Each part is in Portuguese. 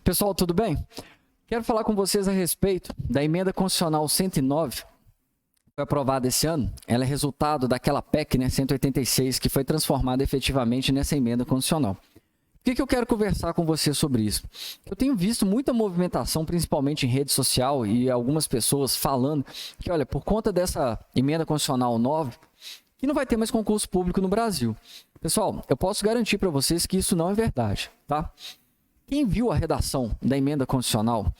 Pessoal, tudo bem? Quero falar com vocês a respeito da emenda constitucional 109, que foi aprovada esse ano. Ela é resultado daquela PEC, 186, que foi transformada efetivamente nessa emenda constitucional. Por que eu quero conversar com você sobre isso? Eu tenho visto muita movimentação, principalmente em rede social, e algumas pessoas falando que, olha, por conta dessa emenda constitucional 9, que não vai ter mais concurso público no Brasil. Pessoal, eu posso garantir para vocês que isso não é verdade, tá? Quem viu a redação da emenda constitucional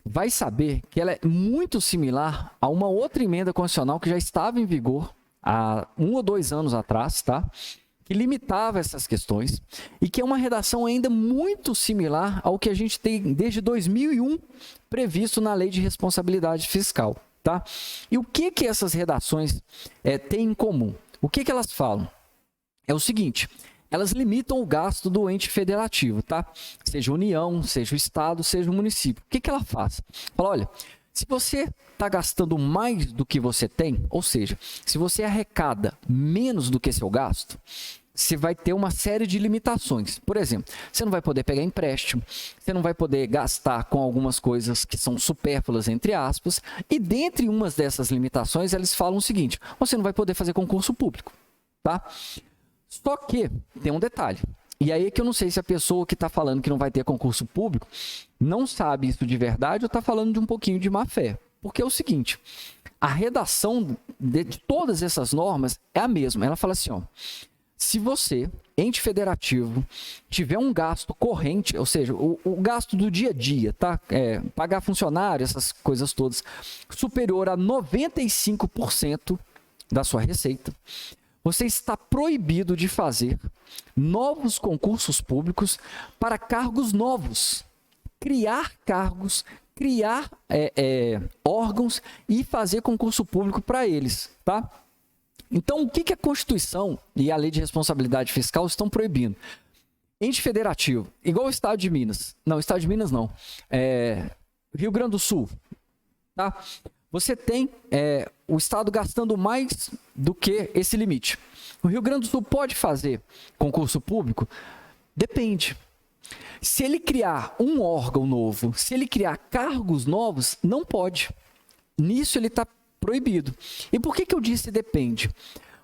vai saber que ela é muito similar a uma outra emenda constitucional que já estava em vigor há 1 ou 2 anos atrás, tá? Que limitava essas questões e que é uma redação ainda muito similar ao que a gente tem desde 2001 previsto na Lei de Responsabilidade Fiscal, tá? E o que essas redações têm em comum? O que elas falam? É o seguinte: elas limitam o gasto do ente federativo, tá? Seja a União, seja o Estado, seja o município. O que ela faz? Fala, olha, se você está gastando mais do que você tem, ou seja, se você arrecada menos do que seu gasto, você vai ter uma série de limitações. Por exemplo, você não vai poder pegar empréstimo, você não vai poder gastar com algumas coisas que são supérfluas, entre aspas, e dentre umas dessas limitações, eles falam o seguinte: você não vai poder fazer concurso público, tá? Só que tem um detalhe, e aí é que eu não sei se a pessoa que está falando que não vai ter concurso público não sabe isso de verdade ou está falando de um pouquinho de má fé. Porque é o seguinte, a redação de todas essas normas é a mesma. Ela fala assim, ó, se você, ente federativo, tiver um gasto corrente, ou seja, o gasto do dia a dia, tá? Pagar funcionário, essas coisas todas, superior a 95% da sua receita, você está proibido de fazer novos concursos públicos para cargos novos, criar cargos, criar órgãos e fazer concurso público para eles, tá? Então, o que a Constituição e a Lei de Responsabilidade Fiscal estão proibindo? Ente federativo, igual o Estado de Minas. Não, Estado de Minas não. Rio Grande do Sul, tá? Você tem o Estado gastando mais do que esse limite. O Rio Grande do Sul pode fazer concurso público? Depende. Se ele criar um órgão novo, se ele criar cargos novos, não pode. Nisso ele está proibido. E por que eu disse depende?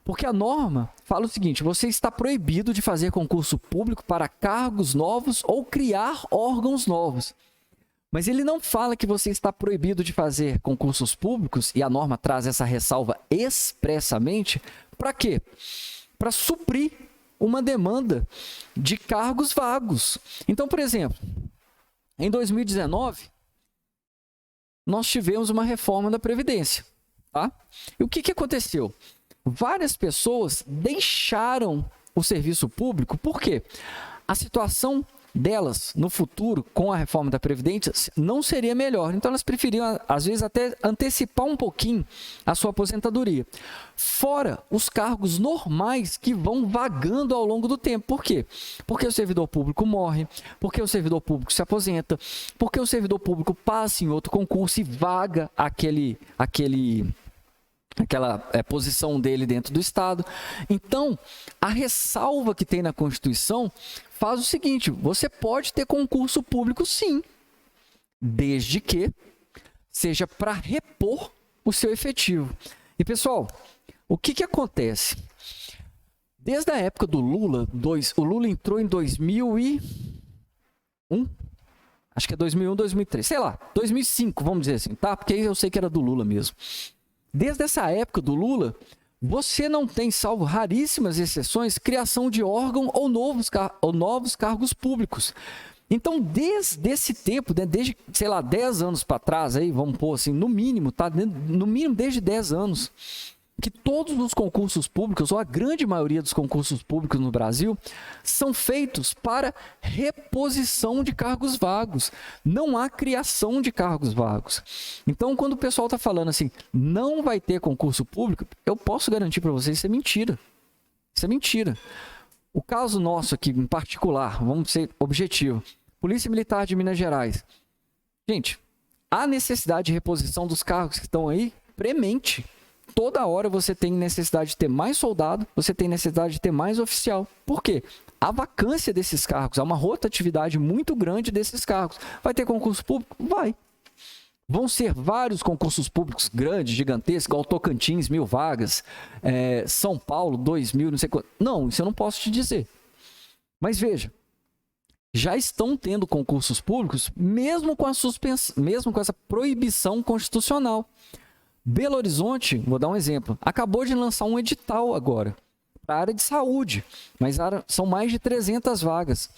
Porque a norma fala o seguinte: você está proibido de fazer concurso público para cargos novos ou criar órgãos novos. Mas ele não fala que você está proibido de fazer concursos públicos, e a norma traz essa ressalva expressamente, para quê? Para suprir uma demanda de cargos vagos. Então, por exemplo, em 2019, nós tivemos uma reforma da Previdência, tá? E o que aconteceu? Várias pessoas deixaram o serviço público, por quê? A situação delas no futuro, com a reforma da Previdência, não seria melhor. Então, elas preferiam, às vezes, até antecipar um pouquinho a sua aposentadoria. Fora os cargos normais que vão vagando ao longo do tempo. Por quê? Porque o servidor público morre, porque o servidor público se aposenta, porque o servidor público passa em outro concurso e vaga aquela posição dele dentro do Estado. Então, a ressalva que tem na Constituição faz o seguinte: você pode ter concurso público sim, desde que seja para repor o seu efetivo. E pessoal, o que acontece? Desde a época do Lula, o Lula entrou em 2001, acho que é 2001, 2003, sei lá, 2005, vamos dizer assim, tá? Porque eu sei que era do Lula mesmo. Desde essa época do Lula, você não tem, salvo raríssimas exceções, criação de órgão ou novos cargos públicos. Então, desde esse tempo, desde, sei lá, 10 anos para trás, aí, vamos pôr assim, no mínimo, tá? No mínimo desde 10 anos, que todos os concursos públicos, ou a grande maioria dos concursos públicos no Brasil, são feitos para reposição de cargos vagos. Não há criação de cargos vagos. Então, quando o pessoal está falando assim, não vai ter concurso público, eu posso garantir para vocês, isso é mentira. Isso é mentira. O caso nosso aqui, em particular, vamos ser objetivo, Polícia Militar de Minas Gerais. Gente, a necessidade de reposição dos cargos que estão aí, premente. Toda hora você tem necessidade de ter mais soldado, você tem necessidade de ter mais oficial. Por quê? a vacância desses cargos, há uma rotatividade muito grande desses cargos. Vai ter concurso público? Vai. Vão ser vários concursos públicos grandes, gigantescos, igual Tocantins, 1.000 vagas, São Paulo, 2.000, não sei quanto. Não, isso eu não posso te dizer. Mas veja, já estão tendo concursos públicos, mesmo com a suspensão, mesmo com essa proibição constitucional. Belo Horizonte, vou dar um exemplo, acabou de lançar um edital agora para a área de saúde, mas são mais de 300 vagas.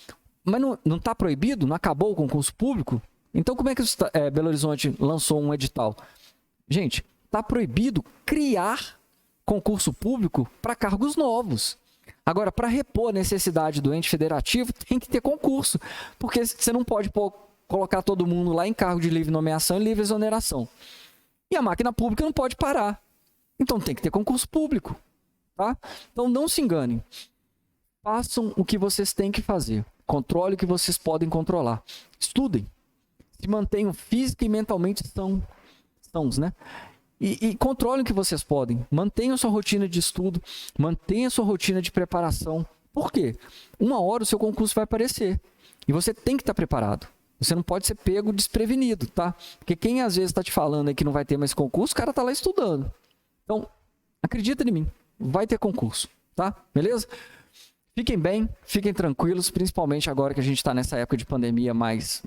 Mas não está proibido? Não acabou o concurso público? Então, como é que Belo Horizonte lançou um edital? Gente, está proibido criar concurso público para cargos novos. Agora, para repor a necessidade do ente federativo, tem que ter concurso, porque você não pode colocar todo mundo lá em cargo de livre nomeação e livre exoneração. E a máquina pública não pode parar. Então, tem que ter concurso público. Tá? Então, não se enganem. Façam o que vocês têm que fazer. Controle o que vocês podem controlar. Estudem. Se mantenham física e mentalmente sãos, né? E controlem o que vocês podem. Mantenham sua rotina de estudo, mantenham sua rotina de preparação. Por quê? Uma hora o seu concurso vai aparecer. E você tem que estar preparado. Você não pode ser pego desprevenido, tá? Porque quem às vezes está te falando aí que não vai ter mais concurso, o cara está lá estudando. Então, acredita em mim. Vai ter concurso, tá? Beleza? Fiquem bem, fiquem tranquilos, principalmente agora que a gente está nessa época de pandemia mais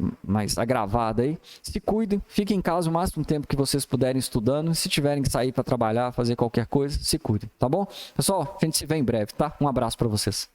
agravada aí. Se cuidem, fiquem em casa o máximo tempo que vocês puderem estudando. Se tiverem que sair para trabalhar, fazer qualquer coisa, se cuidem, tá bom? Pessoal, a gente se vê em breve, tá? Um abraço para vocês.